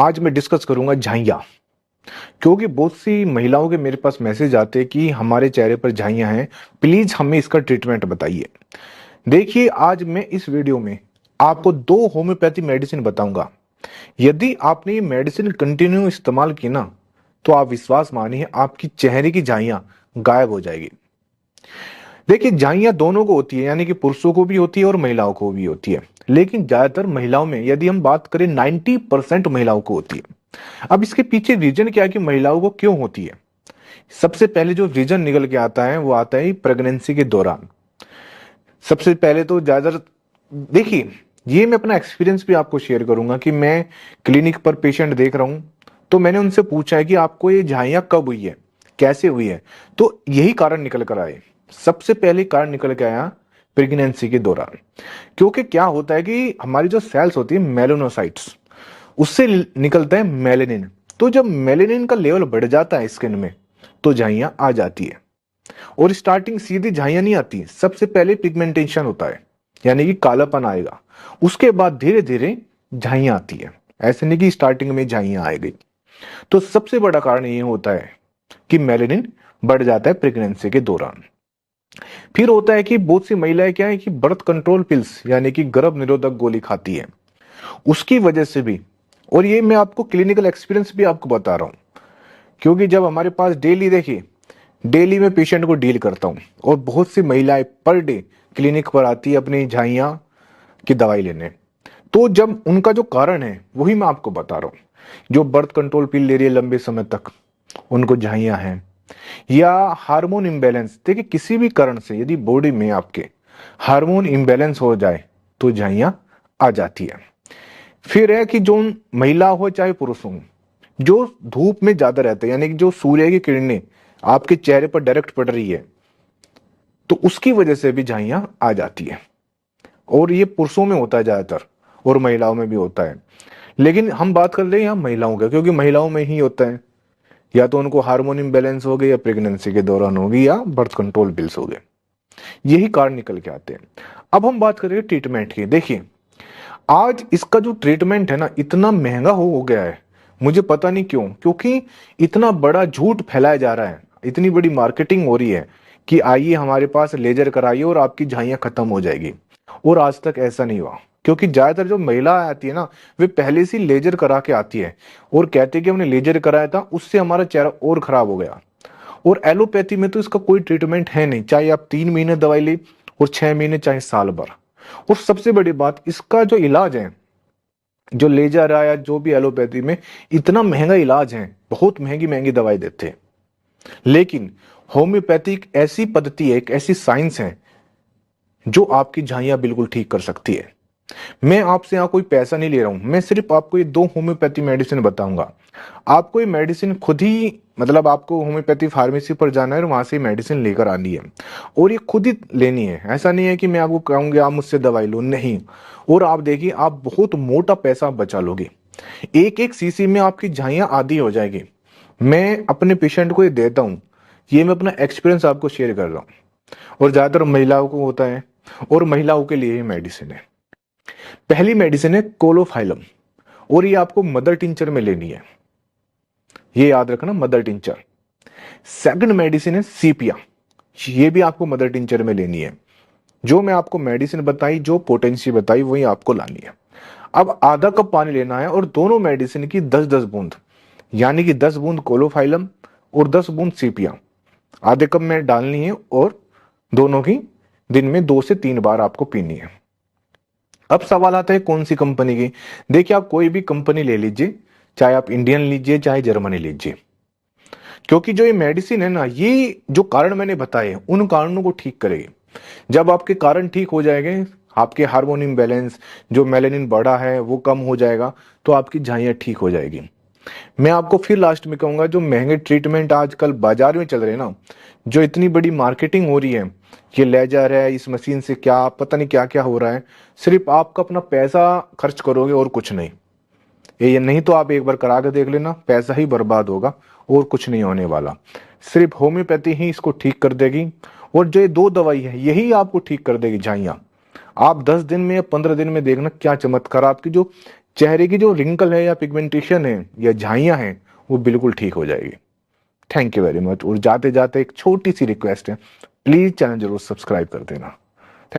आज मैं डिस्कस करूंगा झाइयाँ। क्योंकि बहुत सी महिलाओं के मेरे पास मैसेज आते हैं कि हमारे चेहरे पर झाइयाँ हैं, प्लीज हमें इसका ट्रीटमेंट बताइए। देखिए, आज मैं इस वीडियो में आपको दो होम्योपैथी मेडिसिन बताऊंगा। यदि आपने ये मेडिसिन कंटिन्यू इस्तेमाल की ना, तो आप विश्वास मानिए आपकी चेहरे की झाइयाँ गायब हो जाएगी। देखिए, झाइयाँ दोनों को होती है, यानी कि पुरुषों को भी होती है और महिलाओं को भी होती है। लेकिन ज्यादातर महिलाओं में यदि हम बात करें 90% महिलाओं को होती है। अब इसके पीछे रीजन क्या है कि महिलाओं को क्यों होती है। सबसे पहले जो रीजन निकल के आता है वो आता है प्रेगनेंसी के दौरान। सबसे पहले तो ज्यादा देखिए, ये मैं अपना एक्सपीरियंस भी आपको शेयर करूंगा कि मैं क्लिनिक पर पेशेंट देख रहा हूं, तो मैंने उनसे पूछा है कि आपको ये झाइयाँ कब हुई है, कैसे हुई है। तो यही कारण निकल कर आए। सबसे पहले कारण निकल के आया प्रेगनेंसी के दौरान। क्योंकि क्या होता है कि हमारी जो सेल्स होती है मेलानोसाइट्स, उससे निकलता है मेलेनिन। तो जब मेलेनिन का लेवल बढ़ जाता है स्किन में, तो झाइयाँ आ जाती है। और स्टार्टिंग सीधी झाइयाँ नहीं आती, सबसे पहले पिगमेंटेशन होता है, यानी कि कालापन आएगा। उसके बाद धीरे धीरे झाइयाँ आती है। ऐसे नहीं कि स्टार्टिंग में झाइयाँ आएगी। तो सबसे बड़ा कारण ये होता है कि मेलेनिन बढ़ जाता है प्रेगनेंसी के दौरान। फिर होता है कि बहुत सी महिलाएं क्या है कि बर्थ कंट्रोल पिल्स यानी कि गर्भ निरोधक गोली खाती है, उसकी वजह से भी। और ये मैं आपको क्लिनिकल एक्सपीरियंस भी आपको बता रहा हूं, क्योंकि जब हमारे पास डेली, देखिए डेली मैं पेशेंट को डील करता हूं, और बहुत सी महिलाएं पर डे क्लिनिक पर आती है अपनी झाइयाँ की दवाई लेने। तो जब उनका जो कारण है वही मैं आपको बता रहा हूं। जो बर्थ कंट्रोल पिल ले रही है लंबे समय तक, उनको झाइयाँ हैं। या हार्मोन इम्बैलेंस, देखिए किसी भी कारण से यदि बॉडी में आपके हार्मोन इम्बैलेंस हो जाए तो झाइयाँ आ जाती है। फिर है कि जो महिला हो चाहे पुरुष हो, जो धूप में ज्यादा रहते हैं, यानी कि जो सूर्य की किरणें आपके चेहरे पर डायरेक्ट पड़ रही है, तो उसकी वजह से भी झाइयाँ आ जाती है। और ये पुरुषों में होता है ज्यादातर, और महिलाओं में भी होता है। लेकिन हम बात कर रहे हैं यहाँ महिलाओं का, क्योंकि महिलाओं में ही होता है। या तो उनको हार्मोन इम्बैलेंस हो गए, या प्रेगनेंसी के दौरान होगी, या बर्थ कंट्रोल पिल्स हो गए। यही कारण निकल के आते हैं। अब हम बात करेंगे ट्रीटमेंट की। देखिए, आज इसका जो ट्रीटमेंट है ना, इतना महंगा हो गया है। मुझे पता नहीं क्यों, क्योंकि इतना बड़ा झूठ फैलाया जा रहा है, इतनी बड़ी मार्केटिंग हो रही है कि आइए हमारे पास लेजर कराइए और आपकी झाइयाँ खत्म हो जाएगी। और आज तक ऐसा नहीं हुआ, क्योंकि ज्यादातर जो महिला आती है ना, वे पहले से लेजर करा के आती है और कहते हैं कि हमने लेजर कराया था, उससे हमारा चेहरा और खराब हो गया। और एलोपैथी में तो इसका कोई ट्रीटमेंट है नहीं, चाहे आप 3 महीने दवाई ले और 6 महीने, चाहे साल भर। और सबसे बड़ी बात, इसका जो इलाज है, जो लेजर है या जो भी एलोपैथी में, इतना महंगा इलाज है, बहुत महंगी महंगी दवाई देते हैं। लेकिन होम्योपैथी एक ऐसी पद्धति है, एक ऐसी साइंस है जो आपकी झाइयां बिल्कुल ठीक कर सकती है। मैं आपसे यहाँ कोई पैसा नहीं ले रहा हूं, मैं सिर्फ आपको ये दो होम्योपैथी मेडिसिन बताऊंगा। आपको ये मेडिसिन खुद ही, मतलब आपको होम्योपैथी फार्मेसी पर जाना है और वहां से मेडिसिन लेकर आनी है, और ये खुद ही लेनी है। ऐसा नहीं है कि मैं आपको कहूंगा आप मुझसे दवाई लो, नहीं। और आप देखिए, आप बहुत मोटा पैसा बचा लोगे। एक एक सीसी में आपकी झाइयां आधी हो जाएगी। मैं अपने पेशेंट को ये देता हूँ, ये मैं अपना एक्सपीरियंस आपको शेयर कर रहा हूँ। और ज्यादातर महिलाओं को होता है, और महिलाओं के लिए ये मेडिसिन है। पहली मेडिसिन है कोलोफाइलम, और ये आपको मदर टिंचर में लेनी है, ये याद रखना, मदर टिंचर। सेकंड मेडिसिन है सीपिया, ये भी आपको मदर टिंचर में लेनी है। जो मैं आपको मेडिसिन बताई, जो पोटेंसी बताई, वही आपको लानी है। अब आधा कप पानी लेना है, और दोनों मेडिसिन की 10-10 बूंद, यानी कि 10 बूंद कोलोफाइलम और 10 बूंद सीपिया आधे कप में डालनी है, और दोनों की दिन में 2 से 3 बार आपको पीनी है। अब सवाल आता है कौन सी कंपनी की। देखिए, आप कोई भी कंपनी ले लीजिए, चाहे आप इंडियन लीजिए चाहे जर्मनी लीजिए, क्योंकि जो ये मेडिसिन है ना, ये जो कारण मैंने बताए उन कारणों को ठीक करेगी। जब आपके कारण ठीक हो जाएंगे, आपके हार्मोन इम्बैलेंस, जो मेलेनिन बढ़ा है वो कम हो जाएगा, तो आपकी झाइयाँ ठीक हो जाएगी। मैं आपको फिर लास्ट में कहूंगा, जो महंगे ट्रीटमेंट आजकल बाजार में चल रहे हैं ना, जो इतनी बड़ी मार्केटिंग हो रही है, ये लेजर है, इस मशीन से क्या पता नहीं क्या क्या हो रहा है, सिर्फ आपका अपना पैसा खर्च करोगे और कुछ नहीं। ये नहीं तो आप एक बार करा के देख लेना, पैसा ही बर्बाद होगा और कुछ नहीं होने वाला। सिर्फ होम्योपैथी ही इसको ठीक कर देगी। और जो ये दो दवाई है, यही आपको ठीक कर देगी झाइयाँ। आप 10 दिन में या 15 दिन में देखना क्या चमत्कार, आपकी जो चेहरे की जो रिंकल है या पिगमेंटेशन है या झाइयां हैं वो बिल्कुल ठीक हो जाएगी। Thank you very much. और जाते जाते एक छोटी सी रिक्वेस्ट है, प्लीज चैनल जरूर सब्सक्राइब कर देना।